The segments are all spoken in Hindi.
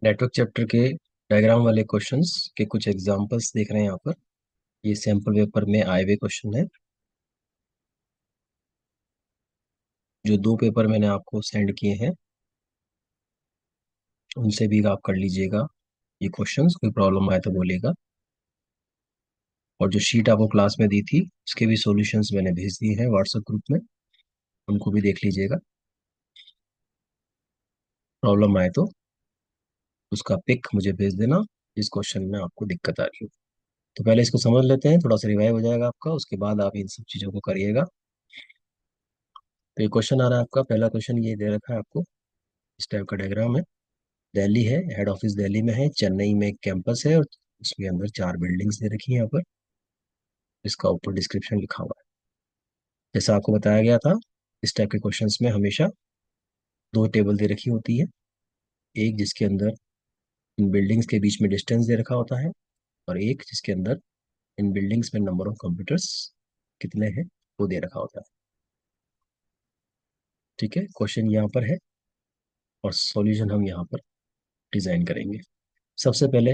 नेटवर्क चैप्टर के डायग्राम वाले क्वेश्चंस के कुछ एग्जांपल्स देख रहे हैं यहाँ पर। ये सैंपल पेपर में आए हुए क्वेश्चन है। जो दो पेपर मैंने आपको सेंड किए हैं उनसे भी आप कर लीजिएगा ये क्वेश्चंस। कोई प्रॉब्लम आए तो बोलिएगा। और जो शीट आपको क्लास में दी थी उसके भी सॉल्यूशंस मैंने भेज दिए हैं व्हाट्सएप ग्रुप में, उनको भी देख लीजिएगा। प्रॉब्लम आए तो उसका पिक मुझे भेज देना जिस क्वेश्चन में आपको दिक्कत आ रही हो। तो पहले इसको समझ लेते हैं, थोड़ा सा रिवाइव हो जाएगा आपका, उसके बाद आप इन सब चीज़ों को करिएगा। तो ये क्वेश्चन आ रहा है आपका, पहला क्वेश्चन ये दे रखा है आपको, इस टाइप का डायग्राम है। दिल्ली है, हेड ऑफिस दिल्ली में है, चेन्नई में एक कैंपस है और उसके अंदर चार बिल्डिंग्स दे रखी हैं यहाँ पर। इसका ऊपर डिस्क्रिप्शन लिखा हुआ है। जैसा आपको बताया गया था, इस टाइप के क्वेश्चंस में हमेशा दो टेबल दे रखी होती है। एक जिसके अंदर इन बिल्डिंग्स के बीच में डिस्टेंस दे रखा होता है, और एक जिसके अंदर इन बिल्डिंग्स में नंबर ऑफ कंप्यूटर्स कितने हैं वो दे रखा होता है। ठीक है, क्वेश्चन यहाँ पर है और सॉल्यूशन हम यहाँ पर डिजाइन करेंगे। सबसे पहले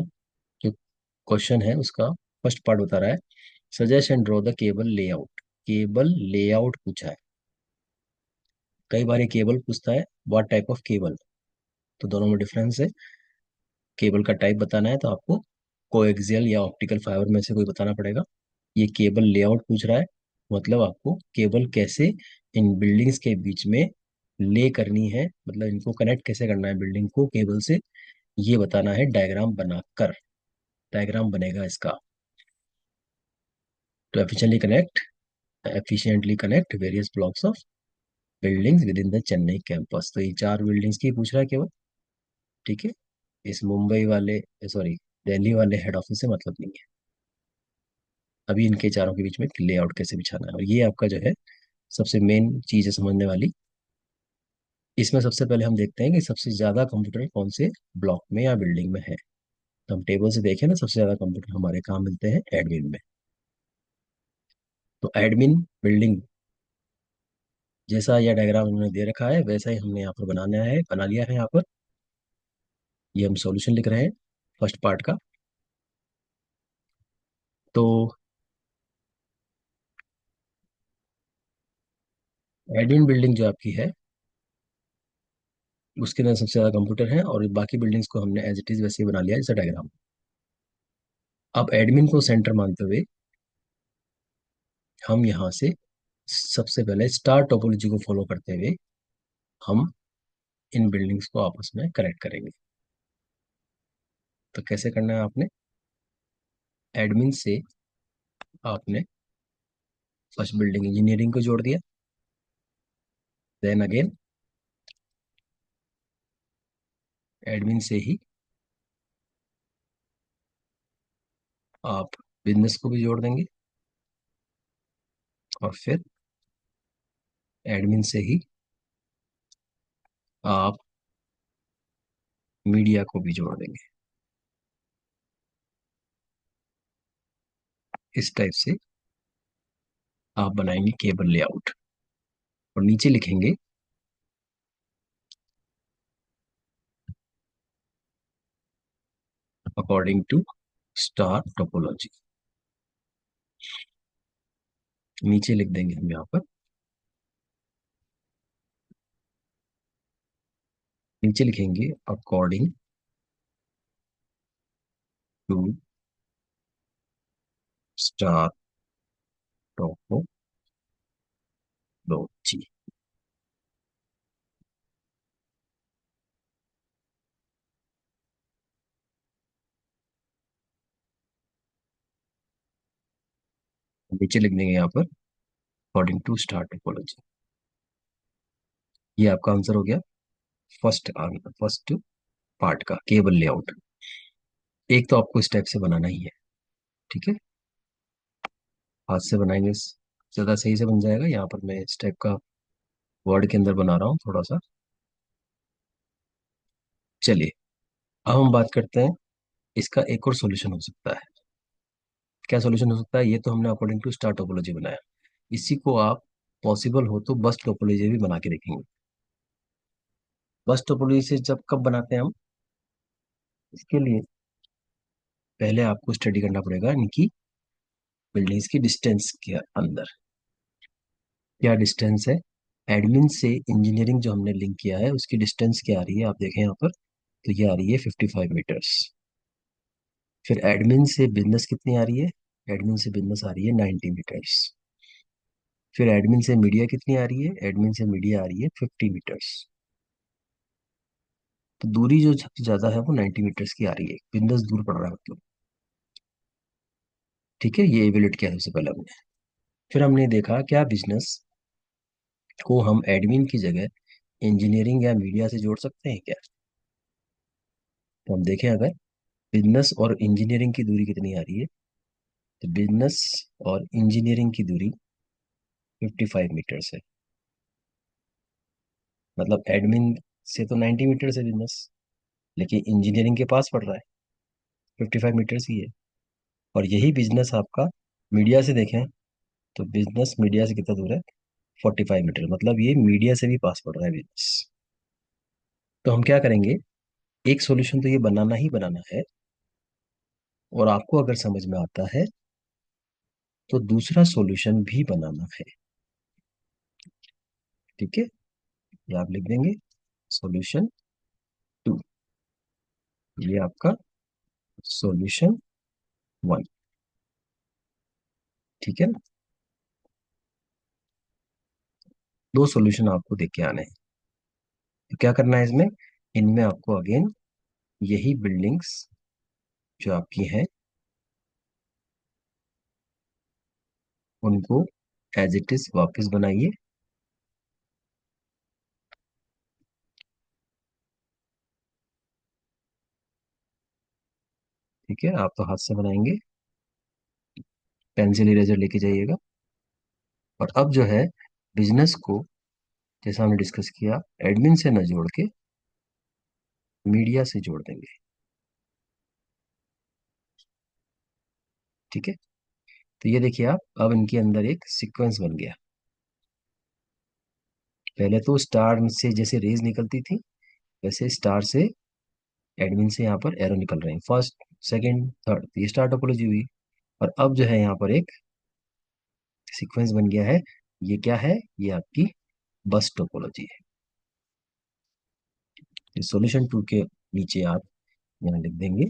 जो क्वेश्चन है उसका फर्स्ट पार्ट बता रहा है, suggest and draw the cable layout. Cable layout पूछा है। कई बार ये केबल पूछता है व्हाट टाइप ऑफ केबल, तो दोनों में डिफरेंस है। केबल का टाइप बताना है तो आपको कोएक्सियल या ऑप्टिकल फाइबर में से कोई बताना पड़ेगा। ये केबल लेआउट पूछ रहा है, मतलब आपको केबल कैसे इन बिल्डिंग्स के बीच में ले करनी है, मतलब इनको कनेक्ट कैसे करना है बिल्डिंग को केबल से, ये बताना है डायग्राम बनाकर। डायग्राम बनेगा इसका। To efficiently connect various blocks of buildings with in the Chennai campus. तो ये चार बिल्डिंग्स की पूछ रहा है केवल। ठीक है, इस मुंबई वाले, सॉरी, दिल्ली वाले हेड ऑफिस से मतलब नहीं है। अभी इनके चारों के बीच में लेआउट कैसे बिछाना है, और ये आपका जो है सबसे मेन चीज है समझने वाली। इसमें सबसे पहले हम देखते हैं कि सबसे ज्यादा कंप्यूटर कौन से ब्लॉक में या बिल्डिंग में है। तो हम टेबल से देखें ना, सबसे ज्यादा कंप्यूटर हमारे कहाँ मिलते हैं, एडमिन में। तो एडमिन बिल्डिंग जैसा यह डायग्राम उन्होंने दे रखा है वैसा ही हमने यहाँ पर बनाना है, बना लिया है यहाँ पर। ये हम सॉल्यूशन लिख रहे हैं फर्स्ट पार्ट का। तो एडमिन बिल्डिंग जो आपकी है उसके अंदर सबसे ज्यादा कंप्यूटर है, और बाकी बिल्डिंग्स को हमने एज इट इज वैसे ही बना लिया जैसा डायग्राम। अब एडमिन को सेंटर मानते हुए हम यहाँ से सबसे पहले स्टार टोपोलॉजी को फॉलो करते हुए हम इन बिल्डिंग्स को आपस में कनेक्ट करेंगे। तो कैसे करना है आपने, एडमिन से आपने फर्स्ट बिल्डिंग इंजीनियरिंग को जोड़ दिया, देन अगेन एडमिन से ही आप बिजनेस को भी जोड़ देंगे, और फिर एडमिन से ही आप मीडिया को भी जोड़ देंगे। इस टाइप से आप बनाएंगे केबल लेआउट, और नीचे लिखेंगे अकॉर्डिंग टू स्टार टोपोलॉजी। नीचे लिख देंगे हम यहाँ पर, नीचे लिखेंगे अकॉर्डिंग टू स्टार टोपोलॉजी। नीचे लिख देंगे यहाँ पर अकॉर्डिंग टू स्टार टोपोलॉजी। ये आपका आंसर हो गया फर्स्ट पार्ट का केबल लेआउट। एक तो आपको इस टाइप से बनाना ही है। ठीक है, हाथ से बनाएंगे ज्यादा सही से बन जाएगा। यहाँ पर मैं इस टाइप का वर्ड के अंदर बना रहा हूँ थोड़ा सा। चलिए, अब हम बात करते हैं इसका एक और सॉल्यूशन हो सकता है। क्या सॉल्यूशन हो सकता है, ये तो हमने अकॉर्डिंग टू स्टार टोपोलॉजी बनाया। इसी को आप पॉसिबल हो तो बस टोपोलॉजी भी बना के देखेंगे। बस टोपोलॉजी से जब कब बनाते हैं हम, इसके लिए पहले आपको स्टडी करना पड़ेगा इनकी बिल्डिंग्स की डिस्टेंस के अंदर। क्या डिस्टेंस है? एडमिन से इंजीनियरिंग जो हमने लिंक किया है उसकी डिस्टेंस क्या आ रही है, आप देखें यहाँ पर, तो ये आ रही है 55 मीटर्स। फिर एडमिन से बिजनेस कितनी आ रही है? एडमिन से बिजनेस आ रही है 90 मीटर्स। फिर एडमिन से मीडिया कितनी आ रही है? एडमिन से मीडिया आ रही है 50 मीटर्स। तो दूरी जो सबसे ज्यादा है वो 90 मीटर्स की आ रही है, बिजनेस दूर पड़ रहा है मतलब। ठीक है, ये एवेल्यूएट किया सबसे पहले हमने। फिर हमने देखा क्या बिजनेस को हम एडमिन की जगह इंजीनियरिंग या मीडिया से जोड़ सकते हैं क्या? तो हम देखें अगर बिजनेस और इंजीनियरिंग की दूरी कितनी आ रही है, तो बिजनेस और इंजीनियरिंग की दूरी 55 मीटर्स है। मतलब एडमिन से तो 90 मीटर्स है बिजनेस, लेकिन इंजीनियरिंग के पास पड़ रहा है, 55 मीटर्स ही है। और यही बिजनेस आपका मीडिया से देखें, तो बिजनेस मीडिया से कितना दूर है? 45 मीटर, मतलब ये मीडिया से भी पास पड़ रहा है बिजनेस। तो हम क्या करेंगे, एक सॉल्यूशन तो ये बनाना ही बनाना है, और आपको अगर समझ में आता है तो दूसरा सॉल्यूशन भी बनाना है। ठीक है, ये आप लिख देंगे सॉल्यूशन 2, ये आपका सॉल्यूशन 1। ठीक है ना? दो सॉल्यूशन आपको देख के आने हैं। तो क्या करना है इसमें, इनमें आपको अगेन यही बिल्डिंग्स जो आपकी हैं उनको एज इट इज वापस बनाइए। ठीक है, आप तो हाथ से बनाएंगे, पेंसिल इरेजर लेके जाइएगा। और अब जो है बिजनेस को, जैसा हमने डिस्कस किया, एडमिन से न जोड़ के मीडिया से जोड़ देंगे। ठीक है, तो ये देखिए आप, अब इनके अंदर एक सीक्वेंस बन गया। पहले तो स्टार से जैसे रेज निकलती थी, वैसे स्टार से एडमिन से यहाँ पर एरो निकल रहे हैं, फर्स्ट सेकंड थर्ड, ये स्टार टोपोलॉजी हुई। और अब जो है यहाँ पर एक सीक्वेंस बन गया है। ये क्या है? ये आपकी बस टोपोलॉजी है। सॉल्यूशन 2 के नीचे आप यहाँ लिख देंगे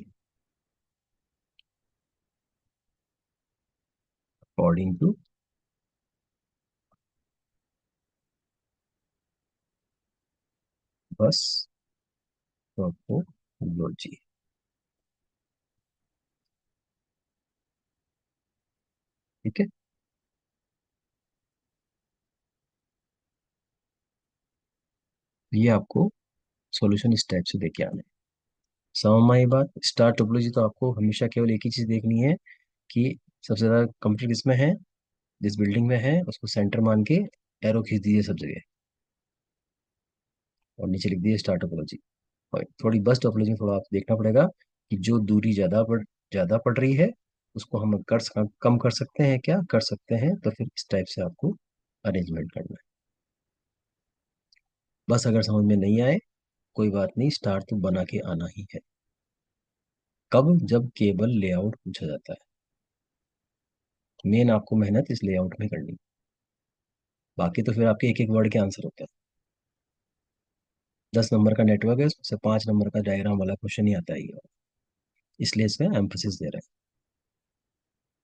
अकॉर्डिंग टू बस टोपोलॉजी। ठीक है, ये आपको सॉल्यूशन इस टाइप से देके आना है। समझ में आई बात? स्टार टोपोलॉजी तो आपको हमेशा केवल एक ही चीज देखनी है कि सबसे ज्यादा कंप्यूटर किसमें है, जिस बिल्डिंग में है उसको सेंटर मान के एरो खींच दीजिए सब जगह, और नीचे लिख दीजिए स्टार टोपोलॉजी। और थोड़ी बस टोपोलॉजी में थोड़ा आप देखना पड़ेगा कि जो दूरी ज्यादा पड़ रही है उसको हम कम कर सकते हैं, क्या कर सकते हैं, तो फिर इस टाइप से आपको अरेंजमेंट करना है। बस अगर समझ में नहीं आए कोई बात नहीं, स्टार तो बना के आना ही है। कब? जब केबल लेआउट पूछा जाता है। मेन आपको मेहनत इस लेआउट में करनी, बाकी तो फिर आपके एक एक वर्ड के आंसर होते हैं। 10 नंबर का नेटवर्क है, उसमें से 5 नंबर का डायग्राम वाला क्वेश्चन ही आता है ये, इसलिए इसका एम्फोसिस दे रहे हैं।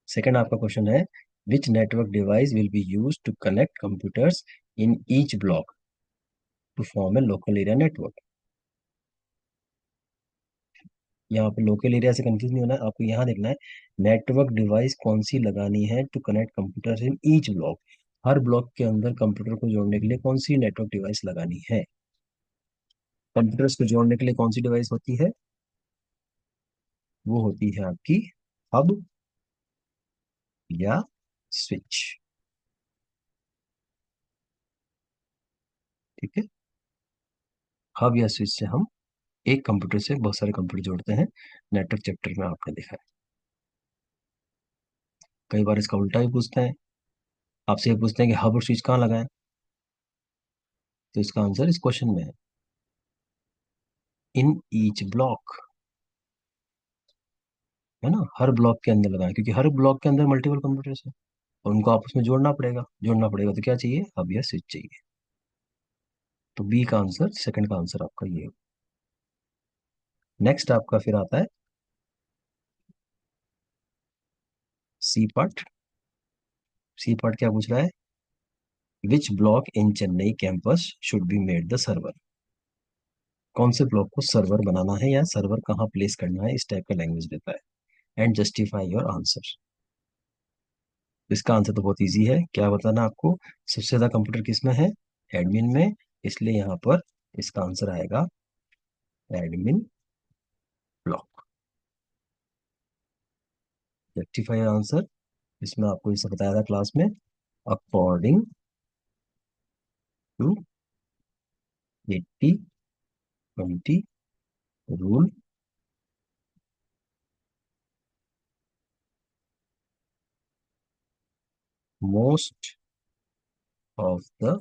सेकंड आपका क्वेश्चन है, which network device will be use to connect computers in each block to form a local area network. यहाँ पे लोकल एरिया से कंफ्यूज नहीं होना है, आपको यहाँ देखना है नेटवर्क डिवाइस कौन सी लगानी है to connect computers in each block. हर ब्लॉक के अंदर कंप्यूटर को जोड़ने के लिए कौन सी नेटवर्क डिवाइस लगानी है? कंप्यूटर्स को जोड़ने के लिए कौन सी डिवाइस होती है? वो होती है आपकी हब या स्विच। ठीक है, हब या स्विच से हम एक कंप्यूटर से बहुत सारे कंप्यूटर जोड़ते हैं। नेटवर्क चैप्टर में आपने देखा है। कई बार इसका उल्टा भी पूछते हैं, आपसे ये पूछते हैं कि हब और स्विच कहाँ लगाएं, तो इसका आंसर इस क्वेश्चन में है, इन ईच ब्लॉक। है ना, हर ब्लॉक के अंदर लगाएं, क्योंकि हर ब्लॉक के अंदर मल्टीपल कंप्यूटर्स हैं और उनको आपस में जोड़ना पड़ेगा तो क्या चाहिए, अब यह स्विच चाहिए। तो बी का आंसर, सेकंड का आंसर आपका ये है। नेक्स्ट आपका फिर आता है सी पार्ट। सी पार्ट क्या पूछ रहा है, which block in Chennai campus should be made the server. कौन से ब्लॉक को सर्वर बनाना है या सर्वर कहाँ प्लेस करना है, इस टाइप का लैंग्वेज देता है। And justify your answer. इसका आंसर तो बहुत इजी है, क्या बताना आपको, सबसे ज्यादा कंप्यूटर किस में है, एडमिन में, इसलिए यहाँ पर इसका आंसर आएगा admin block. Justify your answer, इसमें आपको इसे बताया था क्लास में, according to 80-20 rule, most of the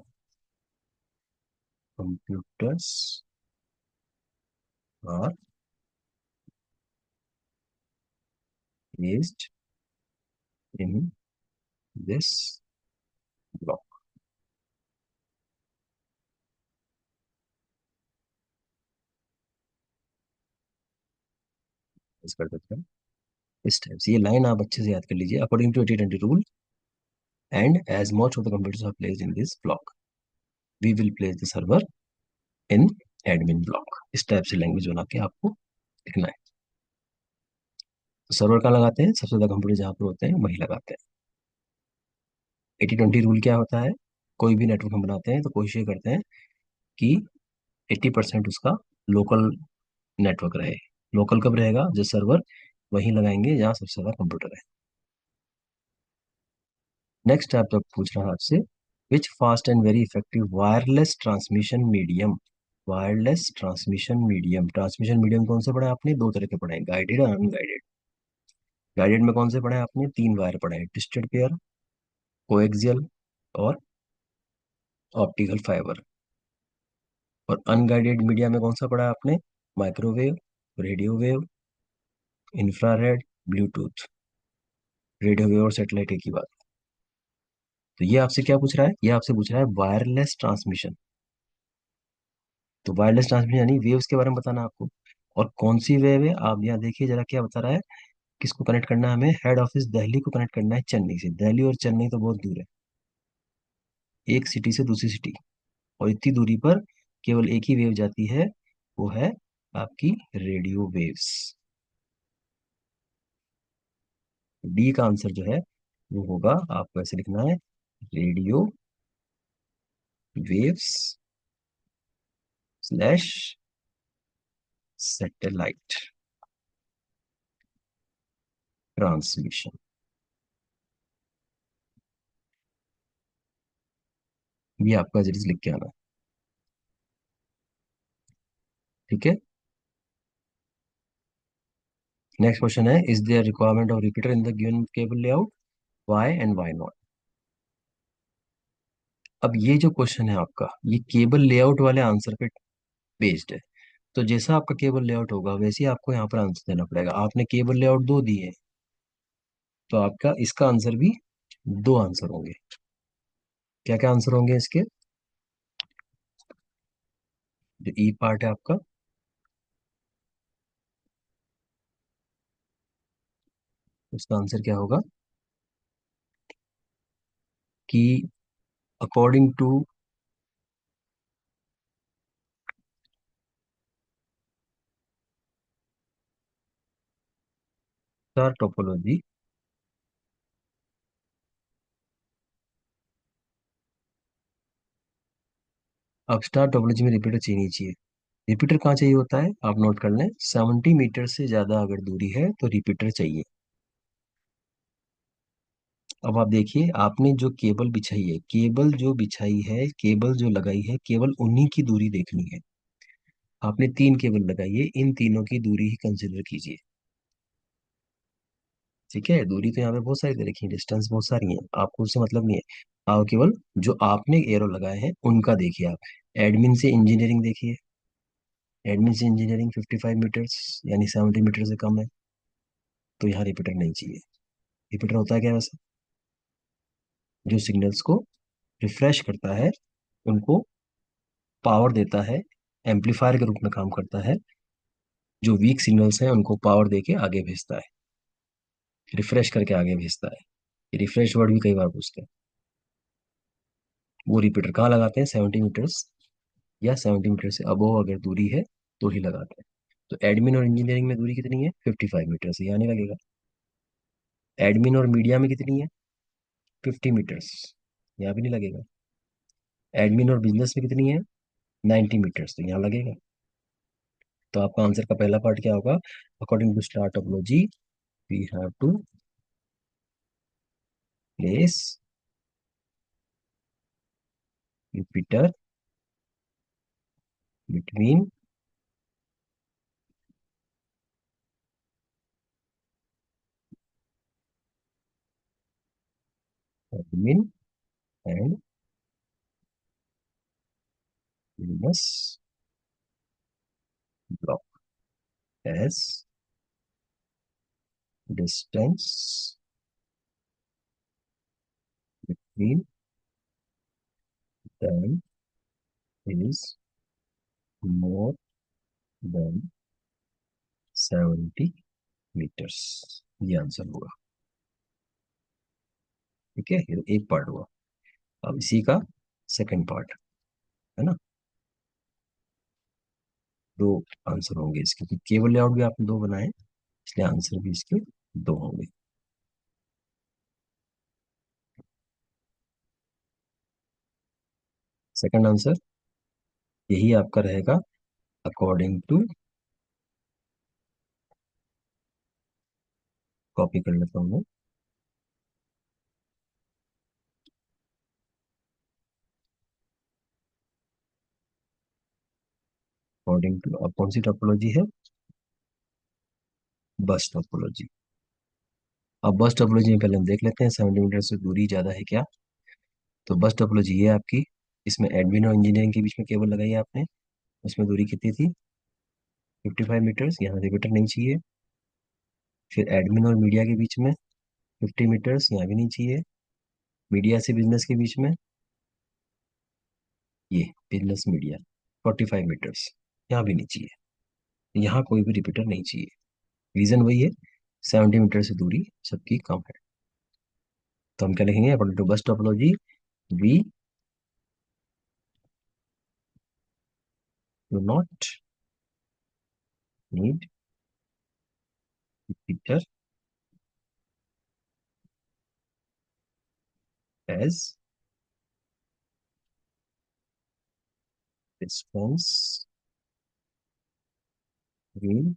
computers are placed in this block। इस कर देते हैं इस टाइप से, ये लाइन आप अच्छे से याद कर लीजिए, according to 80-20 rule and as much of the computers are placed in this block we will place the server in admin block. इस टाइप से लैंग्वेज बना के आपको लिखना है। तो सर्वर कहाँ लगाते हैं, सबसे ज्यादा कंप्यूटर जहाँ पर होते हैं वहीं लगाते हैं। 80-20 रूल क्या होता है, कोई भी नेटवर्क हम बनाते हैं तो कोशिश ये करते हैं कि 80% उसका लोकल नेटवर्क रहे। लोकल कब रहेगा, जो सर्वर वहीं लगाएंगे जहाँ सबसे ज्यादा कंप्यूटर है। नेक्स्ट आप तक पूछ रहा है आपसे, which fast and very effective wireless transmission medium. Wireless transmission medium कौन से पढ़े आपने, दो तरह के पढ़े हैं, गाइडेड और अनगाइडेड। गाइडेड में कौन से पढ़े आपने, तीन वायर पढ़े हैं, ट्विस्टेड पेयर, कोएक्सियल और ऑप्टिकल फाइबर। और अनगाइडेड मीडिया में कौन सा पढ़ा आपने, microwave, radio wave, infrared, Bluetooth. Radio wave और सेटेलाइट एक ही बात। तो ये आपसे क्या पूछ रहा है, ये आपसे पूछ रहा है वायरलेस ट्रांसमिशन। तो वायरलेस ट्रांसमिशन यानी वेव्स के बारे में बताना आपको, और कौन सी वेव है आप यहाँ देखिए जरा, क्या बता रहा है, किसको कनेक्ट करना है हमें, हेड ऑफिस दिल्ली को कनेक्ट करना है चेन्नई से। दिल्ली और चेन्नई तो बहुत दूर है, एक सिटी से दूसरी सिटी, और इतनी दूरी पर केवल एक ही वेव जाती है, वो है आपकी रेडियो वेव्स। डी का आंसर जो है वो होगा, आपको ऐसे लिखना है, radio waves slash satellite transmission. ये आपका जरिए लिख के आना है, ठीक है। नेक्स्ट क्वेश्चन है, is their requirement of repeater in the given cable layout, why and why not. अब ये जो क्वेश्चन है आपका, ये केबल लेआउट वाले आंसर पे बेस्ड है। तो जैसा आपका केबल लेआउट होगा वैसे ही आपको यहाँ पर आंसर देना पड़ेगा। आपने केबल लेआउट दो दिए, तो आपका इसका आंसर भी दो आंसर होंगे। क्या क्या आंसर होंगे इसके, जो ई पार्ट है आपका, उसका आंसर क्या होगा कि अकॉर्डिंग टू स्टार टोपोलॉजी, अब स्टार टोपोलॉजी में रिपीटर चाहिए नहीं चाहिए। रिपीटर कहाँ चाहिए होता है, आप नोट कर लें, 70 मीटर से ज्यादा अगर दूरी है तो रिपीटर चाहिए। अब आप देखिए, आपने जो केबल बिछाई है, केबल जो बिछाई है, केबल जो लगाई है, केवल उन्हीं की दूरी देखनी है। आपने तीन केबल लगाई है, इन तीनों की दूरी ही कंसिडर कीजिए, ठीक है। दूरी तो यहाँ पे बहुत सारी दे रखी है, डिस्टेंस बहुत सारी है, आपको उससे मतलब नहीं है। आप केवल जो आपने एरो लगाए हैं उनका देखिए आप। एडमिन से इंजीनियरिंग देखिए, एडमिन से इंजीनियरिंग 55 मीटर्स यानी 70 मीटर से कम है। तो यहाँ रिपीटर नहीं चाहिए। रिपीटर होता है क्या वैसे? जो सिग्नल्स को रिफ्रेश करता है, उनको पावर देता है, एम्पलीफायर के रूप में काम करता है। जो वीक सिग्नल्स हैं उनको पावर देके आगे भेजता है, रिफ्रेश करके आगे भेजता है। ये रिफ्रेश वर्ड भी कई बार पूछते हैं। वो रिपीटर कहाँ लगाते हैं? 70 मीटर्स या 70 मीटर से अबोव अगर दूरी है तो ही लगाते हैं। तो एडमिन और इंजीनियरिंग में दूरी कितनी है? 55 मीटर, यहाँ नहीं लगेगा। एडमिन और मीडिया में कितनी है? 50 मीटर्स, यहाँ भी नहीं लगेगा। एडमिन और बिजनेस में कितनी है? 90 मीटर्स, तो यहाँ लगेगा। तो आपका आंसर का पहला पार्ट क्या होगा? According to star topology we have to place repeater between admin and business block as distance between them is more than 70 metres. ये आंसर होगा। ठीक है, ये एक पार्ट हुआ। अब इसी का सेकंड पार्ट है ना। दो आंसर होंगे इसके, क्योंकि केबल लेआउट भी आपने दो बनाए, इसलिए आंसर भी इसके दो होंगे। सेकंड आंसर यही आपका रहेगा, अकॉर्डिंग टू, कॉपी कर लेता हूँ मैं। अकॉर्डिंग टू, अब कौन सी टोपोलॉजी है? बस टोपोलॉजी। अब बस टोपोलॉजी में पहले हम देख लेते हैं 70 मीटर से दूरी ज्यादा है क्या। तो बस टोपोलॉजी ये है आपकी। इसमें एडमिन और इंजीनियरिंग के बीच में केबल लगाई है आपने, उसमें दूरी कितनी थी? 55 मीटर्स, यहाँ रिपीटर नहीं चाहिए। फिर एडमिन और मीडिया के बीच में 50 मीटर्स, यहाँ भी नहीं चाहिए। मीडिया से बिजनेस के बीच में, ये बिजनेस मीडिया 45 मीटर्स, यहाँ भी नहीं चाहिए। यहाँ कोई भी रिपीटर नहीं चाहिए। रीजन वही है, 70 मीटर से दूरी सबकी कम है। तो हम क्या लिखेंगे? According to bus topology we do not need repeater as response in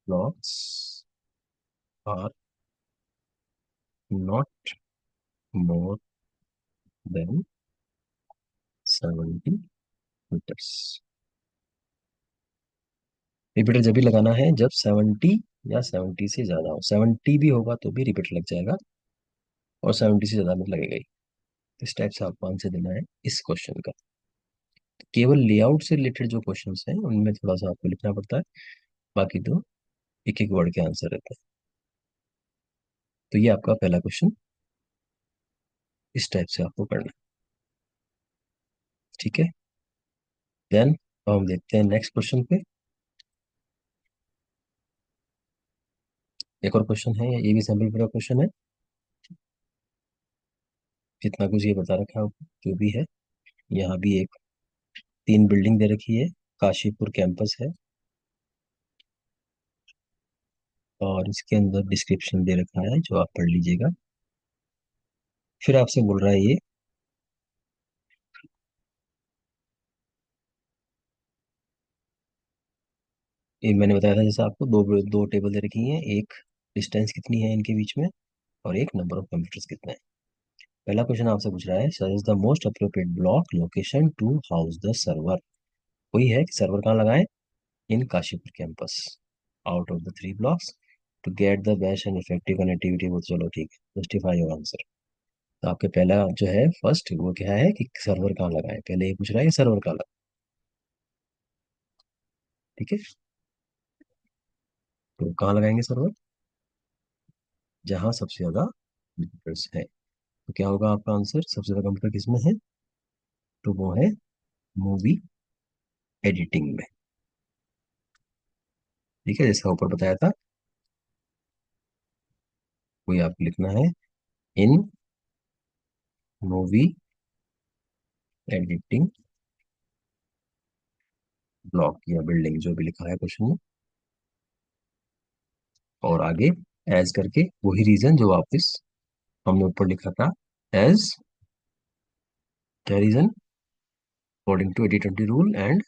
blocks are not more than 70 metres. Repeater जब भी लगाना है जब 70 या 70 से ज्यादा हो। 70 भी होगा तो भी रिपीटर लग जाएगा, और 70 से ज्यादा में लगेगा ही। इस टाइप से आपको आंसर देना है इस क्वेश्चन का। केवल लेआउट से रिलेटेड जो क्वेश्चंस हैं उनमें थोड़ा सा आपको लिखना पड़ता है, बाकी तो एक एक वर्ड के आंसर रहते हैं। तो ये आपका पहला क्वेश्चन इस टाइप से आपको करना है। ठीक है, देन अब हम देखते हैं नेक्स्ट क्वेश्चन पे। एक और क्वेश्चन है, ये भी सैम्पल पूरा क्वेश्चन है। जितना कुछ ये बता रखा है जो भी है, यहाँ भी एक तीन बिल्डिंग दे रखी है, काशीपुर कैंपस है, और इसके अंदर डिस्क्रिप्शन दे रखा है जो आप पढ़ लीजिएगा। फिर आपसे बोल रहा है ये मैंने बताया था जैसे आपको दो दो टेबल दे रखी हैं, एक डिस्टेंस कितनी है इनके बीच में, और एक नंबर ऑफ कंप्यूटर्स कितने हैं। पहला क्वेश्चन आपसे पूछ रहा है, suggest the most appropriate block location to house the server. वही है कि सर्वर कहाँ लगाएं? In Kashipur campus, out of the three blocks to get the best and effective connectivity. वो तो चलो ठीक है, जस्टिफाई योर आंसर। तो आपके पहला जो है फर्स्ट वो क्या है कि सर्वर कहाँ लगाएं, पहले ये पूछ रहा है कि सर्वर कहाँ लगाएं। ठीक है, तो कहाँ लगाएंगे सर्वर? जहाँ सबसे ज्यादा कंप्यूटर्स है। तो क्या होगा आपका आंसर? सबसे ज्यादा कंप्यूटर किसमें है? तो वो है मूवी एडिटिंग में। ठीक है, जैसा ऊपर बताया था, वही आपको लिखना है, इन मूवी एडिटिंग ब्लॉक या बिल्डिंग, जो भी लिखा है क्वेश्चन में। और आगे एज करके वही रीजन जो वापस हमने ऊपर लिखा था, एज क्या reason? According to 80-20 rule and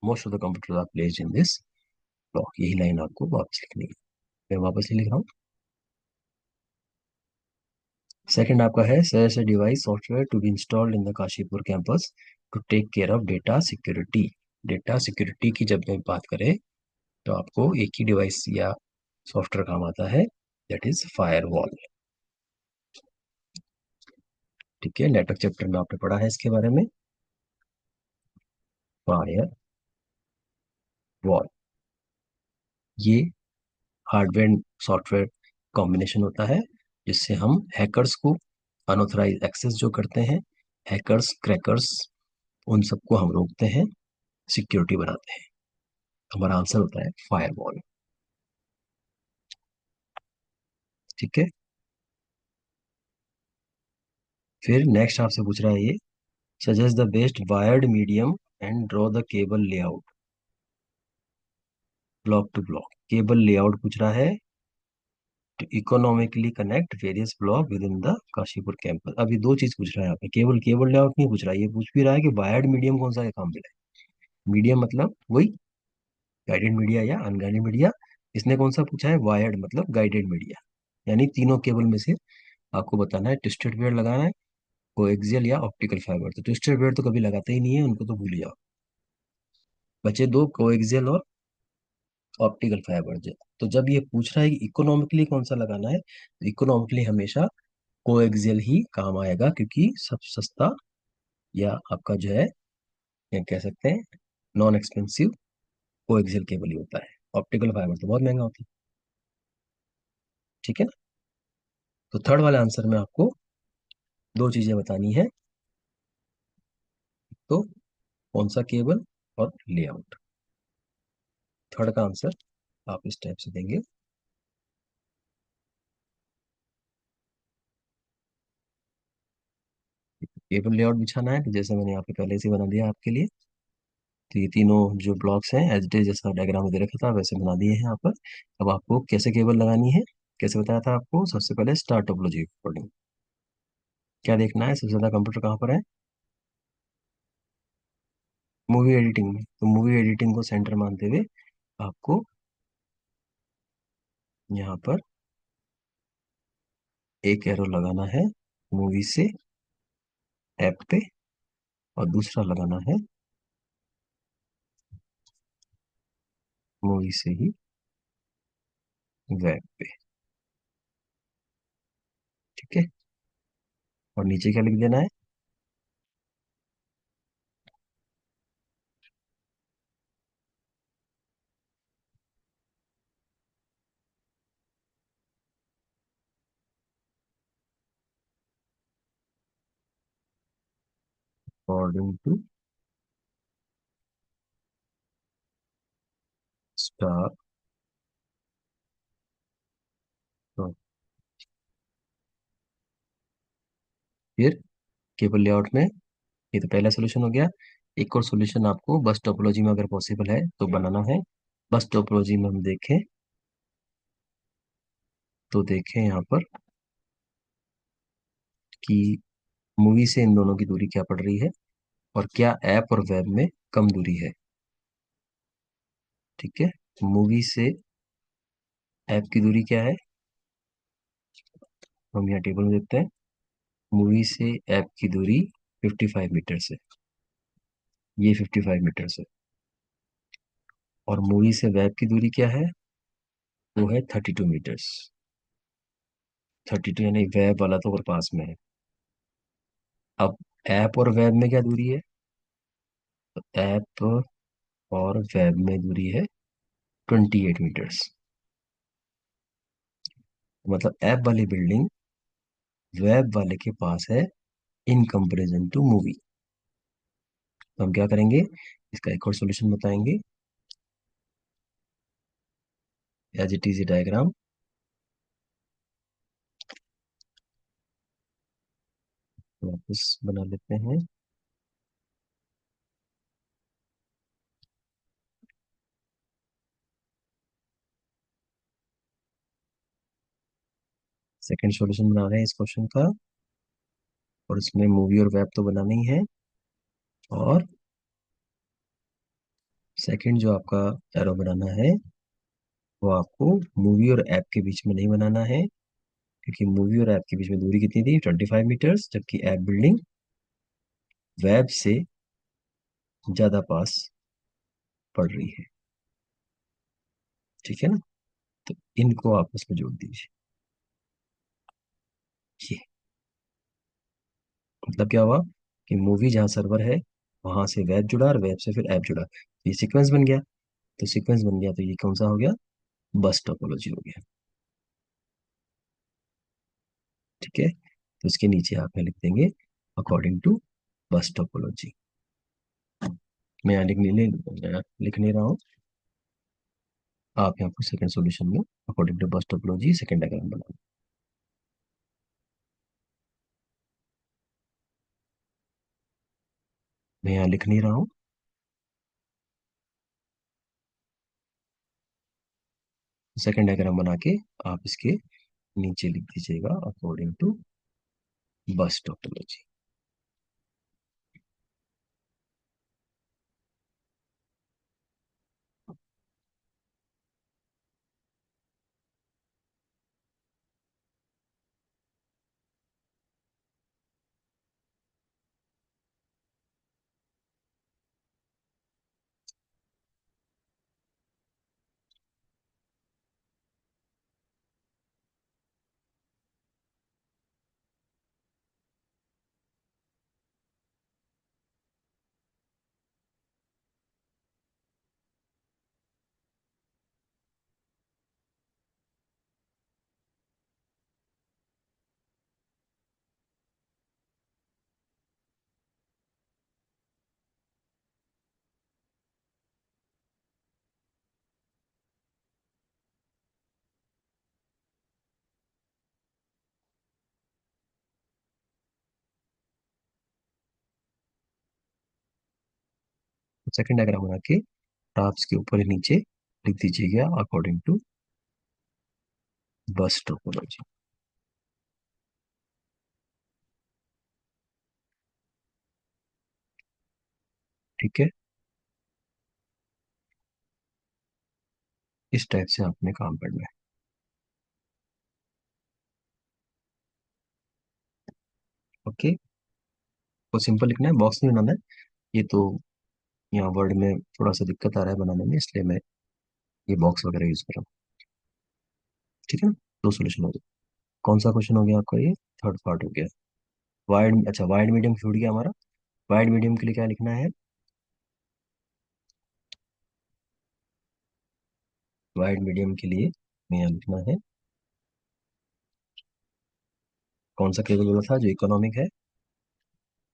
most of the computers are placed in this block. यही लाइन आपको वापस लिखनी है। मैं वापस ही लिख रहा हूँ। सेकंड आपका है, such a device software to be installed in the Kashipur campus to take care of data security. Data security की जब मैं बात करें तो आपको एक ही डिवाइस या सॉफ्टवेयर काम आता है, दैट इज फायरवॉल। ठीक है, नेटवर्क चैप्टर में आपने पढ़ा है इसके बारे में, फायर वॉल। ये हार्डवेयर सॉफ्टवेयर कॉम्बिनेशन होता है, जिससे हम हैकर्स को अनऑथराइज एक्सेस जो करते हैं, हैकर्स क्रैकर्स, उन सबको हम रोकते हैं, सिक्योरिटी बनाते हैं। हमारा आंसर होता है फायरवॉल। ठीक है, फिर नेक्स्ट आपसे पूछ रहा है ये, suggest the best wired medium and draw the cable layout. Block to block cable layout पूछ रहा है, to economically connect various block with in the Kashipur campus. अभी दो चीज पूछ रहा है यहाँ पे, केवल केबल लेआउट नहीं पूछ रहा है, ये पूछ भी रहा है कि वायर्ड मीडियम कौन सा है काम में है। मीडियम मतलब वही गाइडेड मीडिया या अनगाइडेड मीडिया। इसने कौन सा पूछा है? वायर्ड मतलब गाइडेड मीडिया। यानी तीनों केबल में से आपको बताना है, ट्विस्टेड पेयर लगाना है, कोएक्सियल या ऑप्टिकल फाइबर। तो ट्विस्टेड पेयर तो कभी लगाते ही नहीं है, उनको तो भूल जाओ। बचे दो, कोएक्सियल और ऑप्टिकल फाइबर। तो जब ये पूछ रहा है कि इकोनॉमिकली कौन सा लगाना है, तो इकोनॉमिकली हमेशा कोएक्सियल ही काम आएगा, क्योंकि सब सस्ता या आपका जो है, या कह सकते हैं नॉन एक्सपेंसिव, कोएक्सियल केबल ही होता है। ऑप्टिकल फाइबर तो बहुत महंगा होता है। ठीक है ना? तो थर्ड वाले आंसर में आपको दो चीजें बतानी है, तो कौन सा केबल और लेआउट। थर्ड का आंसर आप इस टाइप से देंगे, केबल लेआउट बिछाना है, तो जैसे मैंने यहाँ पे पहले से बना दिया आपके लिए। तो ये तीनों जो ब्लॉक्स हैं एज डे जैसा डायग्राम दे रखा था वैसे बना दिए हैं यहाँ पर। अब आपको कैसे केबल लगानी है, कैसे बताया था आपको? सबसे पहले स्टार टोपोलॉजी अकॉर्डिंग क्या देखना है, सबसे ज्यादा कंप्यूटर कहाँ पर है? मूवी एडिटिंग में। तो मूवी एडिटिंग को सेंटर मानते हुए आपको यहाँ पर एक एरो लगाना है मूवी से ऐप पे, और दूसरा लगाना है मूवी से ही वेब पे। ठीक है, और नीचे क्या लिख देना है? According to star. तो फिर केबल लेआउट में ये तो पहला सोल्यूशन हो गया। एक और सोल्यूशन आपको बस टोपोलॉजी में अगर पॉसिबल है तो बनाना है। बस टोपोलॉजी में हम देखें तो देखें यहाँ पर कि मूवी से इन दोनों की दूरी क्या पड़ रही है, और क्या ऐप और वेब में कम दूरी है। ठीक है, मूवी से ऐप की दूरी क्या है? हम यहाँ टेबल में देखते हैं, मूवी से ऐप की दूरी 55 मीटर से, ये 55 मीटर से। और मूवी से वेब की दूरी क्या है? वो है 32 मीटर्स। 32 यानी वेब वाला तो और पास में है। अब ऐप और वेब में क्या दूरी है? तो ऐप और वेब में दूरी है 28 मीटर्स। मतलब ऐप वाली बिल्डिंग वेब वाले के पास है इन कंपेरिजन टू मूवी। तो हम क्या करेंगे, इसका एक और सॉल्यूशन बताएंगे। एज इट इज डायग्राम वापस बना लेते हैं। सेकंड सॉल्यूशन बना रहे हैं इस क्वेश्चन का, और इसमें मूवी और वेब तो बनाना ही है। और सेकंड जो आपका एरो बनाना है वो आपको मूवी और ऐप के बीच में नहीं बनाना है, क्योंकि मूवी और ऐप के बीच में दूरी कितनी थी, 25 मीटर्स, जबकि ऐप बिल्डिंग वेब से ज्यादा पास पड़ रही है। ठीक है ना। तो इनको आपस में जोड़ दीजिए। ये मतलब क्या हुआ कि मूवी जहाँ सर्वर है वहां से वेब जुड़ा और वेब से फिर ऐप जुड़ा, ये सीक्वेंस बन गया। तो सीक्वेंस बन गया तो ये कौन सा हो गया, बस टोपोलॉजी हो गया। ठीक है। तो इसके नीचे आप यहाँ लिख देंगे अकॉर्डिंग टू बस टोपोलॉजी। मैं यहाँ लिख नहीं रहा हूँ। आप यहाँ पर सेकंड सॉल्यूशन में according to bus topology second diagram बनाओ। मैं यहाँ लिख नहीं रहा हूँ। सेकंड डायग्राम बना के आप इसके नीचे लिख दीजिएगा according to bus topology. Second diagram बना के आप इसके ऊपर ही नीचे लिख दीजिएगा अकॉर्डिंग टू बस टोपोलॉजी। ठीक है। इस टाइप से आपने काम करना है। ओके। तो सिंपल लिखना है, बॉक्स नहीं बनाना है। ये तो यहाँ वर्ड में थोड़ा सा दिक्कत आ रहा है बनाने में, इसलिए मैं ये बॉक्स वगैरह यूज कर रहा हूँ। ठीक है ना। दो सोल्यूशन हो गए। कौन सा क्वेश्चन हो गया आपका, ये थर्ड पार्ट हो गया। वाइड, अच्छा वाइड मीडियम छूट गया हमारा। वाइड मीडियम के लिए क्या लिखना है, वाइड मीडियम के लिए हमें यहाँ लिखना है, कौन सा केबल बोला था जो इकोनॉमिक है,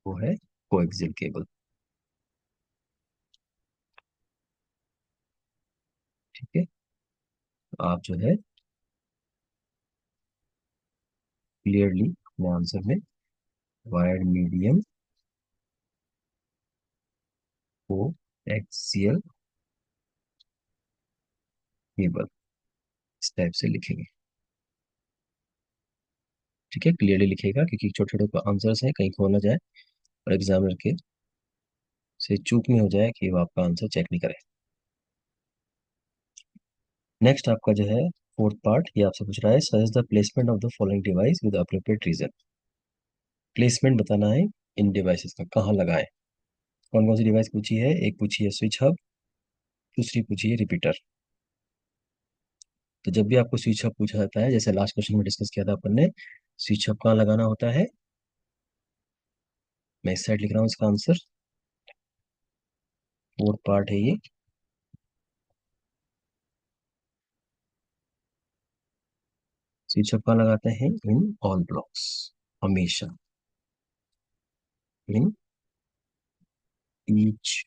वो है कोएक्सियल केबल। ठीक है। तो आप जो है क्लियरली अपने आंसर में वायर्ड मीडियम को एक्सियल केबल इस टाइप से लिखेंगे। ठीक है, क्लियरली लिखेगा, क्योंकि छोटे छोटे आंसर्स हैं, कहीं खो ना जाए और एग्जामिनर के से चूक नहीं हो जाए कि वो आपका आंसर चेक नहीं करे। नेक्स्ट आपका जो है फोर्थ पार्ट, ये आपसे पूछ रहा है suggest the placement of the following device with appropriate reason. Placement बताना है इन डिवाइसेस का, कहाँ लगाए। कौन कौन सी डिवाइस पूछी है, एक पूछी है स्विच हब, दूसरी पूछी है रिपीटर। तो जब भी आपको स्विच हब पूछा जाता है, जैसे लास्ट क्वेश्चन में डिस्कस किया था अपन ने, स्विच हब कहाँ लगाना होता है, मैं इस साइड लिख रहा हूँ इसका आंसर। फोर्थ पार्ट है ये, स्विच ऑफ कहाँ लगाते हैं? इन ऑल ब्लॉक्स, हमेशा, इन ईच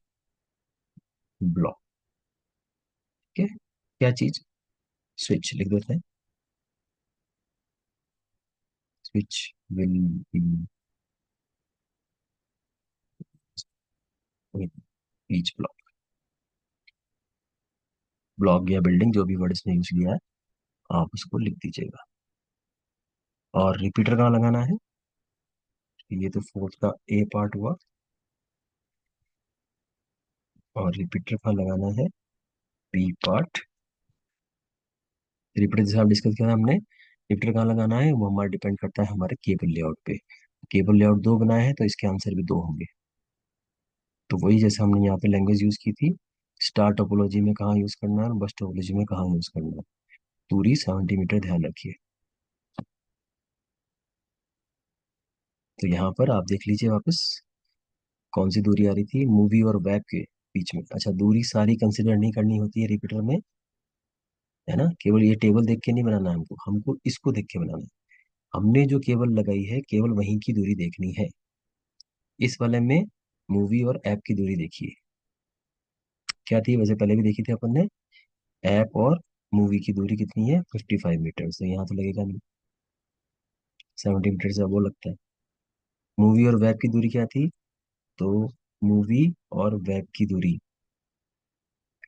ब्लॉक। ठीक है, क्या चीज? स्विच लिख देते हैं। Switch will be in each block. Block या बिल्डिंग, जो भी वर्ड इसने यूज किया है, आप उसको लिख दीजिएगा। और रिपीटर कहाँ लगाना है? ये तो फोर्थ का ए पार्ट हुआ। और रिपीटर कहाँ लगाना है? B part. रिपीटर जैसे आप डिस्कस किया था हमने, रिपीटर कहाँ लगाना है वो हमारा डिपेंड करता है हमारे केबल लेआउट पे। केबल लेआउट दो बनाए हैं तो इसके आंसर भी दो होंगे। तो वही जैसे हमने यहाँ पे लैंग्वेज यूज की थी, स्टार टोपोलॉजी में कहाँ यूज करना है और बस टोपोलॉजी में कहाँ यूज करना है। दूरी 70 मीटर ध्यान रखिए। तो यहाँ पर आप देख लीजिए वापस, कौन सी दूरी आ रही थी मूवी और वेब के बीच में। अच्छा, दूरी सारी कंसिडर नहीं करनी होती है रिपीटर में, है ना। केवल ये टेबल देख के नहीं बनाना है हमको, हमको इसको देख के बनाना है। हमने जो केबल लगाई है केवल वहीं की दूरी देखनी है। इस वाले में मूवी और ऐप की दूरी देखिए क्या थी, वैसे पहले भी देखी थी अपन ने। ऐप और मूवी की दूरी कितनी है? 55 मीटर। तो यहाँ तो लगेगा नहीं, 70 मीटर से वो लगता है। मूवी और वेब की दूरी क्या थी? तो मूवी और वेब की दूरी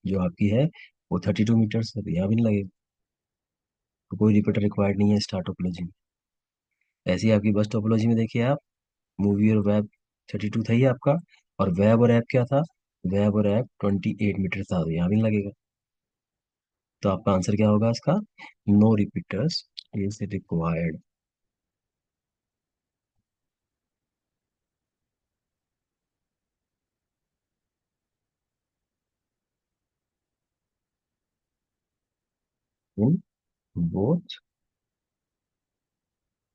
जो आपकी है वो 32 मीटर है, तो यहाँ भी नहीं लगेगा। तो कोई रिपीटर रिक्वायर्ड नहीं है स्टार टोपोलॉजी में। ऐसे ही आपकी बस टोपोलॉजी में देखिए आप, मूवी और वेब 32 था ही आपका, और वेब और ऐप क्या था? वेब और ऐप 28 मीटर था, तो यहाँ भी नहीं लगेगा। तो आपका आंसर क्या होगा इसका? No repeaters is required. In both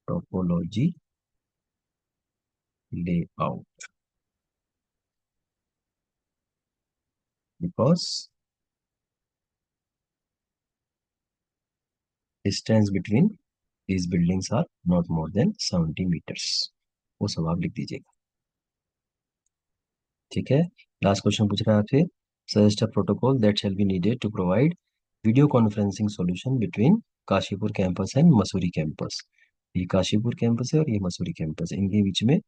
topology layout, because distance between these buildings are not more than 70 meters। वो सब आप लिख दीजिएगा। ठीक है, लास्ट क्वेश्चन पूछ रहा है आपसे, suggest a protocol that shall be needed to provide video conferencing solution between Kashipur campus and Mussoorie campus. ये काशीपुर कैंपस है और ये मसूरी कैंपस है, इनके बीच में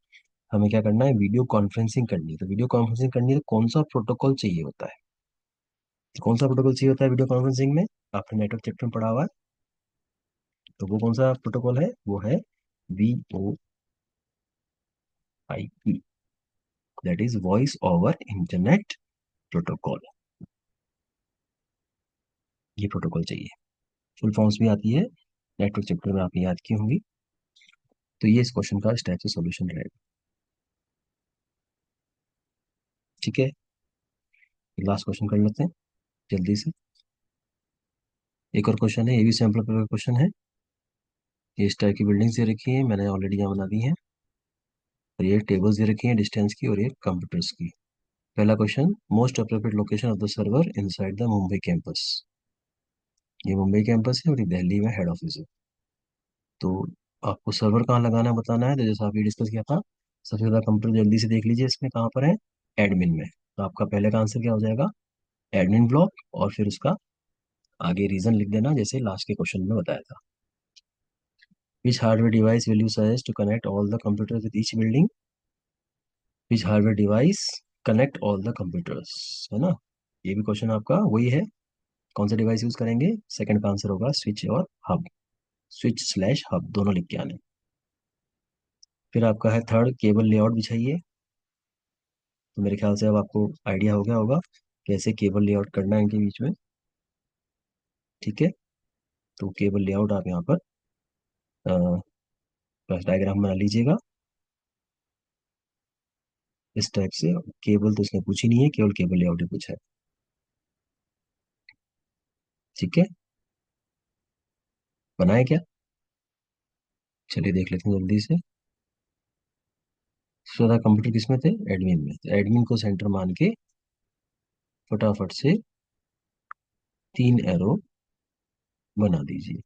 हमें क्या करना है? वीडियो कॉन्फ्रेंसिंग करनी है। तो वीडियो कॉन्फ्रेंसिंग करनी है तो कौन सा प्रोटोकॉल चाहिए होता है? तो कौन सा प्रोटोकॉल चाहिए होता है वीडियो कॉन्फ्रेंसिंग में? आपने नेटवर्क चैप्टर में पढ़ा हुआ है। तो वो कौन सा प्रोटोकॉल है? वो है VoIP, that is voice over internet protocol. ये प्रोटोकॉल चाहिए। फुल फॉर्म्स भी आती है, नेटवर्क चैप्टर में आपने याद की होंगी। तो ये इस क्वेश्चन का इस टाइप से सॉल्यूशन रहेगा। ठीक है, लास्ट क्वेश्चन कर लेते हैं जल्दी से। एक और क्वेश्चन है, ये भी सैम्पल पेपर क्वेश्चन है। ये इस टाइप की बिल्डिंग्स दे रखी है, मैंने ऑलरेडी यहाँ बना दी है। और ये टेबल्स दे रखी हैं डिस्टेंस की और ये कंप्यूटर्स की। पहला question, most appropriate location of the server inside the Mumbai campus. ये मुंबई कैंपस है और ये दिल्ली में हेड ऑफिस है। तो आपको सर्वर कहाँ लगाना है बताना है। तो जैसा अभी डिस्कस किया था, सबसे ज़्यादा कंप्यूटर जल्दी से देख लीजिए इसमें कहाँ पर है? एडमिन में। तो आपका पहले का आंसर क्या हो जाएगा? एडमिन ब्लॉक, और फिर उसका आगे रीजन लिख देना जैसे लास्ट के क्वेश्चन में बताया था। Which hardware device will you suggest to connect all the computer with each building? Which hardware device connect all the computers, है ना। ये भी क्वेश्चन आपका वही है, कौन सा डिवाइस यूज करेंगे। सेकंड का आंसर होगा स्विच और हब, स्विच स्लैश हब दोनों लिख के आने। फिर आपका है थर्ड, केबल लेआउट बिछाइए। तो मेरे ख्याल से अब आपको आइडिया हो गया होगा कैसे केबल लेआउट करना है इनके बीच में। ठीक है, तो केबल लेआउट आप यहाँ पर बस डायग्राम बना लीजिएगा इस टाइप से। केबल तो इसने पूछी नहीं है, केवल केबल लेआउट ही पूछा है। ठीक है, बनाए क्या? चलिए देख लेते हैं जल्दी से। सबसे कंप्यूटर किस में थे? एडमिन में। तो एडमिन को सेंटर मान के फटाफट से 3 एरो बना दीजिए।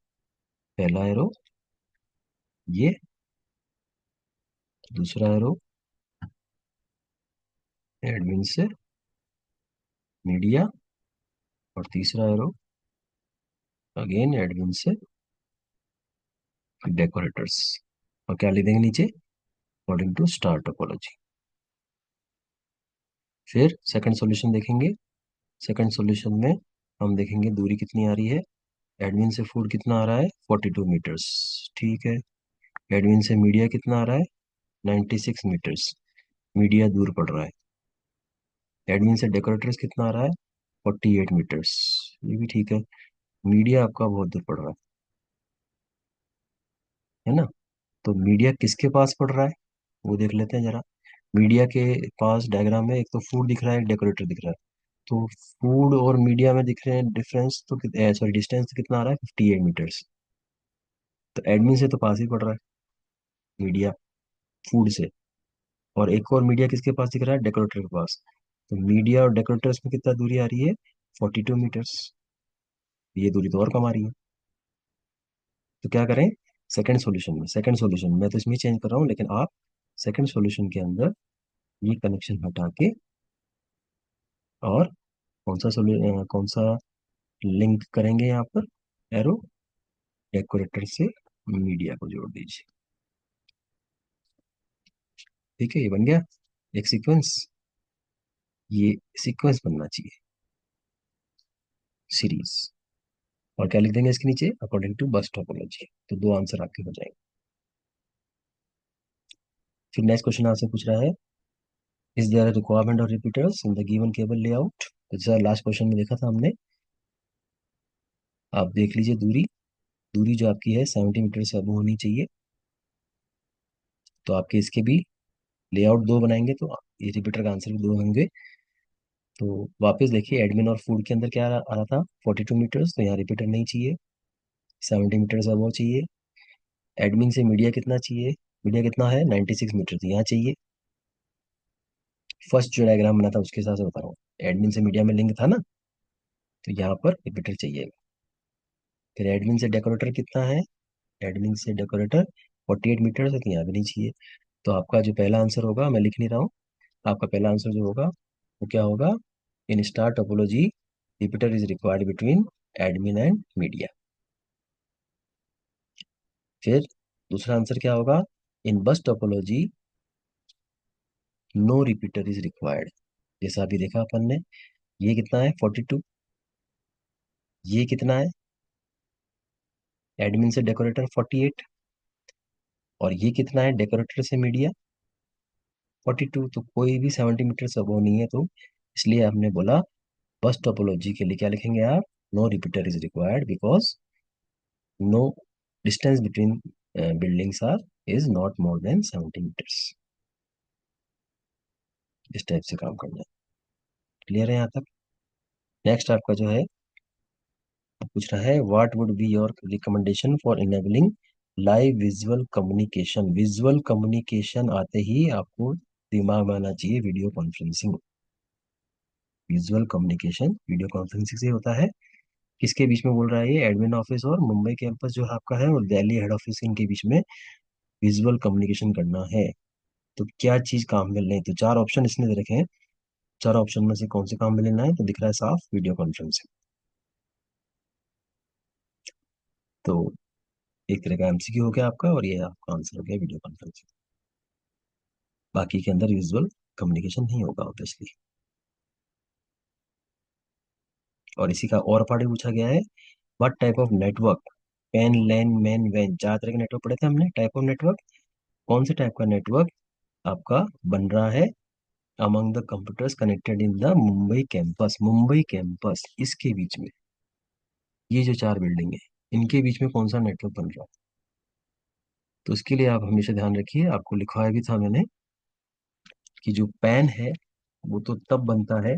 पहला एरो ये, दूसरा एरो एडमिन से मीडिया, और तीसरा एरो अगेन एडमिन से डेकोरेटर्स। और क्या लिख देंगे नीचे, अकॉर्डिंग टू स्टार टोपोलॉजी। फिर सेकंड सॉल्यूशन देखेंगे। सेकंड सॉल्यूशन में हम देखेंगे दूरी कितनी आ रही है। एडमिन से फूड कितना आ रहा है, 42 मीटर्स, ठीक है। एडमिन से मीडिया कितना आ रहा है, 96 मीटर्स, मीडिया दूर पड़ रहा है। एडमिन से डेकोरेटर्स कितना आ रहा है, 48 मीटर्स, ये भी ठीक है। मीडिया आपका बहुत दूर पड़ रहा है ना। तो मीडिया किसके पास पड़ रहा है वो देख लेते हैं जरा। मीडिया के पास डायग्राम में एक तो फूड दिख रहा है, एक डेकोरेटर दिख रहा है। तो फूड और मीडिया में दिख रहे हैं डिफरेंस, तो सॉरी डिस्टेंस कितना आ रहा है, 58 मीटर्स। तो एडमिन से तो पास ही पड़ रहा है मीडिया, फूड से। और एक और मीडिया किसके पास दिख रहा है, डेकोरेटर के पास। तो मीडिया और डेकोरेटर्स में कितना दूरी आ रही है, 42 मीटर्स। ये दूरी तो और कम आ रही है। तो क्या करें, सेकंड सॉल्यूशन मैं तो इसमें चेंज कर रहा हूँ, लेकिन आप सेकंड सॉल्यूशन के अंदर ये कनेक्शन हटा के और कौन सा लिंक करेंगे यहाँ पर, एरो डेकोरेटर से मीडिया को जोड़ दीजिए। ठीक है, ये बन गया एक सीक्वेंस। ये सीक्वेंस बनना चाहिए, सीरीज। और क्या लिख देंगे इसके नीचे, अकॉर्डिंग टू बस टोपोलॉजी। तो दो आंसर आपके हो जाएंगे। फिर नेक्स्ट क्वेश्चन आपसे पूछ रहा है, is their requirement of repeaters in the given cable layout. तो जैसा लास्ट क्वेश्चन में देखा था हमने, आप देख लीजिए दूरी, दूरी जो आपकी है 70 मीटर से अब होनी चाहिए। तो आपके इसके भी लेआउट दो बनाएंगे, तो ये रिपीटर का आंसर भी दो होंगे। तो वापस देखिए, एडमिन और फूड के अंदर क्या आ रहा था, 42 मीटर्स, तो यहाँ रिपीटर नहीं चाहिए। 70 मीटर से अब चाहिए। एडमिन से मीडिया कितना चाहिए, मीडिया कितना है, 96 मीटर, तो यहाँ चाहिए। फर्स्ट जो डायग्राम बना था उसके हिसाब से बता रहा हूँ, एडमिन से मीडिया में लिंक था ना, तो यहाँ पर रिपीटर चाहिए। फिर एडमिन से डेकोरेटर कितना है, एडमिन से डेकोरेटर 48 मीटर से, तो यहाँ भी नहीं चाहिए। तो आपका जो पहला आंसर होगा, मैं लिख नहीं रहा हूँ, आपका पहला आंसर जो होगा वो क्या होगा, in star topology repeater is required between admin and media. फिर दूसरा आंसर क्या होगा, in bus topology no repeater is required. जैसा अभी देखा अपन ने, ये कितना है, 42, ये कितना है, एडमिन से डेकोरेटर 48, और ये कितना है, डेकोरेटर से मीडिया 42। तो कोई भी 70 मीटर से अबव नहीं है, तो इसलिए हमने बोला बस टोपोलॉजी के लिए क्या लिखेंगे आप, no repeater is required because no distance between buildings are is not more than 70 metres. इस टाइप से काम करना है। क्लियर है यहाँ तक। नेक्स्ट आपका जो है पूछ रहा है, what would be your recommendation for enabling live visual communication. Visual communication आते ही आपको दिमाग में आना चाहिए video conferencing. Visual communication video conferencing से होता है। किसके बीच में बोल रहा है ये, एडमिन ऑफिस और मुंबई कैंपस जो आपका है और दिल्ली हेड ऑफिस, इनके बीच में विजुअल कम्युनिकेशन करना है। तो क्या चीज काम में लें, तो चार ऑप्शन इसने दे रखे हैं। चार ऑप्शन में से कौन से काम में लेना है, तो दिख रहा है साफ, वीडियो कॉन्फ्रेंसिंग। तो एक तरह का एमसीक्यू हो गया आपका, और ये आपका आंसर हो गया वीडियो कॉन्फ्रेंसिंग। बाकी के अंदर विजुअल कम्युनिकेशन नहीं होगा ऑब्वियसली। और इसी का और पार्ट भी पूछा गया है, what type of network, PAN LAN MAN वैन, चार तरह के नेटवर्क पढ़े थे हमने, टाइप ऑफ नेटवर्क। कौन से टाइप का नेटवर्क आपका बन रहा है among the computers connected in the Mumbai campus. Mumbai campus इसके बीच में, ये जो चार बिल्डिंग है इनके बीच में कौन सा नेटवर्क बन रहा है। तो इसके लिए आप हमेशा ध्यान रखिए, आपको लिखवाया भी था मैंने, कि जो पैन है वो तो तब बनता है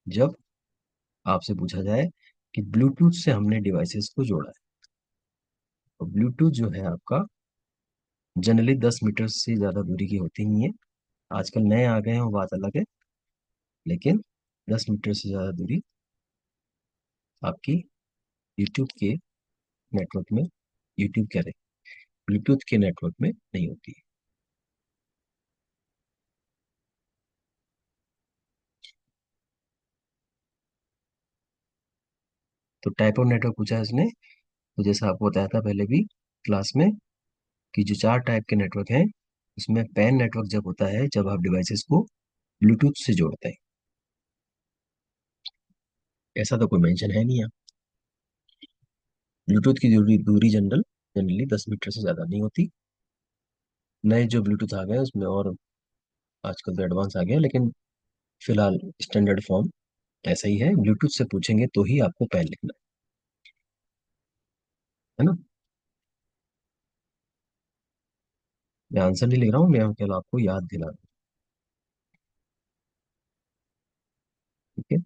जब आपसे पूछा जाए कि ब्लूटूथ से हमने डिवाइसेस को जोड़ा है। तो ब्लूटूथ जो है आपका जनरली 10 मीटर से ज़्यादा दूरी की होती नहीं है। आजकल नए आ गए हैं वो बात अलग है, लेकिन 10 मीटर से ज़्यादा दूरी आपकी यूट्यूब के नेटवर्क में, यूट्यूब कह रहे, ब्लूटूथ के नेटवर्क में नहीं होती है। तो टाइप ऑफ नेटवर्क पूछा है इसने। तो जैसा आपको बताया था पहले भी क्लास में, कि जो चार टाइप के नेटवर्क हैं, उसमें पैन नेटवर्क जब होता है जब आप डिवाइसेस को ब्लूटूथ से जोड़ते हैं। ऐसा तो कोई मेंशन है नहीं यहाँ। ब्लूटूथ की दूरी दूरी जनरली 10 मीटर से ज़्यादा नहीं होती। नए जो ब्लूटूथ आ गए उसमें और आजकल तो एडवांस आ गया, लेकिन फिलहाल स्टैंडर्ड फॉर्म ऐसा ही है। ब्लूटूथ से पूछेंगे तो ही आपको पैन लिखना है ना। मैं आंसर नहीं लिख रहा हूँ, मैं केवल आपको याद दिला रहा हूँ। ठीक है।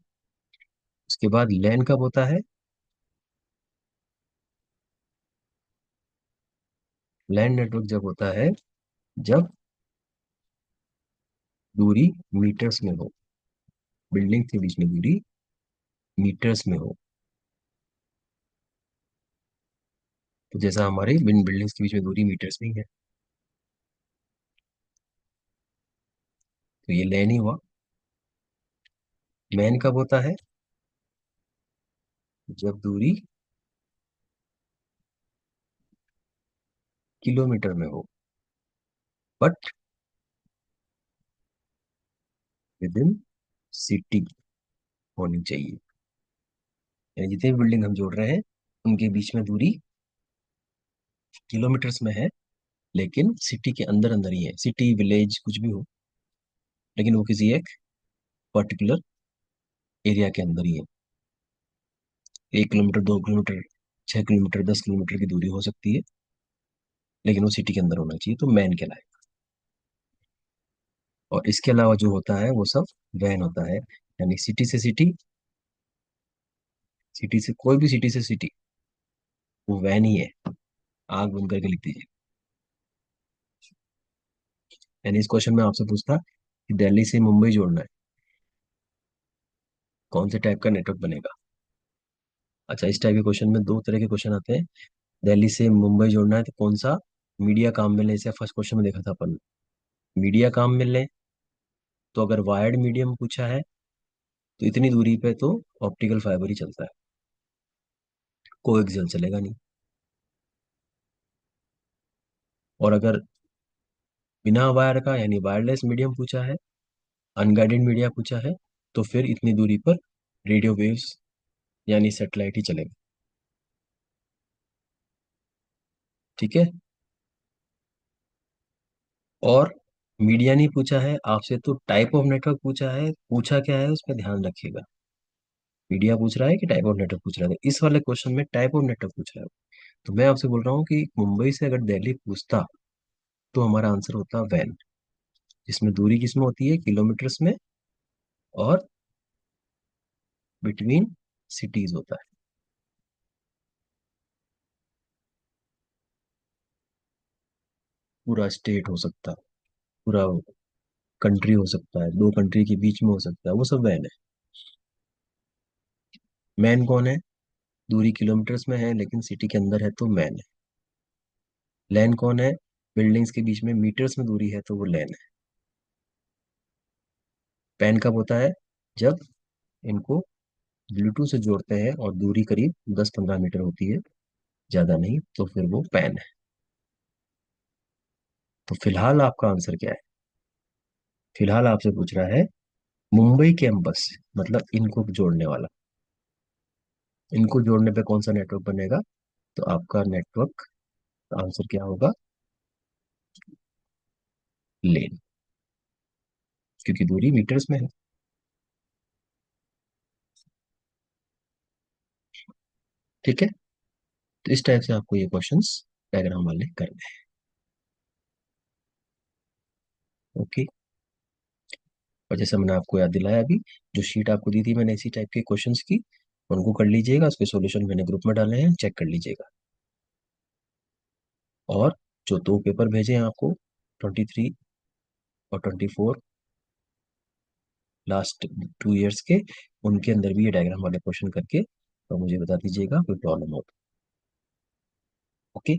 उसके बाद लैन कब होता है? लैन नेटवर्क जब होता है जब दूरी मीटर्स में हो, बिल्डिंग के बीच में दूरी मीटर्स में हो। तो जैसा हमारे बिन बिल्डिंग्स के बीच में दूरी मीटर्स में ही है, तो ये लैन ही हुआ। मैन कब होता है? जब दूरी किलोमीटर में हो, बट विद इन सिटी होनी चाहिए। यानी जितने भी बिल्डिंग हम जोड़ रहे हैं उनके बीच में दूरी किलोमीटर्स में है, लेकिन सिटी के अंदर अंदर ही है, सिटी विलेज कुछ भी हो, लेकिन वो किसी एक पर्टिकुलर एरिया के अंदर ही है। 1 किलोमीटर, 2 किलोमीटर, 6 किलोमीटर, 10 किलोमीटर की दूरी हो सकती है, लेकिन वो सिटी के अंदर होना चाहिए, तो मैन कहलाए। और इसके अलावा जो होता है वो सब वैन होता है। यानी सिटी से सिटी, सिटी से कोई भी सिटी से सिटी, वो वैन ही है। आग बंद करके लिख दीजिए। यानी इस क्वेश्चन में आपसे पूछता कि दिल्ली से मुंबई जोड़ना है, कौन से टाइप का नेटवर्क बनेगा। अच्छा, इस टाइप के क्वेश्चन में दो तरह के क्वेश्चन आते हैं। दिल्ली से मुंबई जोड़ना है तो कौन सा मीडिया काम में ले, इसे फर्स्ट क्वेश्चन में देखा था अपन। मीडिया काम में ले, तो अगर वायर्ड मीडियम पूछा है तो इतनी दूरी पे तो ऑप्टिकल फाइबर ही चलता है, कोएक्सियल चलेगा नहीं। और अगर बिना वायर का यानी वायरलेस मीडियम पूछा है, अनगाइडेड मीडिया पूछा है, तो फिर इतनी दूरी पर रेडियो वेव्स यानी सेटेलाइट ही चलेगा। ठीक है। और मीडिया नहीं पूछा है आपसे, तो टाइप ऑफ नेटवर्क पूछा है, पूछा क्या है उस पर ध्यान रखिएगा। मीडिया पूछ रहा है कि टाइप ऑफ नेटवर्क पूछ रहा है, तो इस वाले क्वेश्चन में टाइप ऑफ नेटवर्क पूछ रहा है। तो मैं आपसे बोल रहा हूँ कि मुंबई से अगर दिल्ली पूछता तो हमारा आंसर होता वैन, जिसमें दूरी किसमें होती है, किलोमीटर्स में, और बिटवीन सिटीज होता है। पूरा स्टेट हो सकता है, पूरा कंट्री हो सकता है, दो कंट्री के बीच में हो सकता है, वो सब वैन है। मैन कौन है? दूरी किलोमीटर्स में है लेकिन सिटी के अंदर है, तो मैन है। लैन कौन है? बिल्डिंग्स के बीच में मीटर्स में दूरी है, तो वो लैन है। पैन कब होता है? जब इनको ब्लूटूथ से जोड़ते हैं और दूरी करीब 10-15 मीटर होती है, ज्यादा नहीं, तो फिर वो पैन है। तो फिलहाल आपका आंसर क्या है? फिलहाल आपसे पूछ रहा है मुंबई कैंपस, मतलब इनको जोड़ने वाला, इनको जोड़ने पे कौन सा नेटवर्क बनेगा। तो आपका नेटवर्क आंसर क्या होगा? लेन, क्योंकि दूरी मीटर्स में है। ठीक है। तो इस टाइप से आपको ये क्वेश्चंस डायग्राम वाले करने हैं। ओके। और जैसा मैंने आपको याद दिलाया अभी, जो शीट आपको दी थी मैंने इसी टाइप के क्वेश्चंस की, उनको कर लीजिएगा, उसके सॉल्यूशन मैंने ग्रुप में डाले हैं, चेक कर लीजिएगा। और जो दो पेपर भेजे हैं आपको, 23 और 24, लास्ट 2 इयर्स के, उनके अंदर भी ये डायग्राम वाले क्वेश्चन करके तो मुझे बता दीजिएगा कोई प्रॉब्लम हो तो। ओके।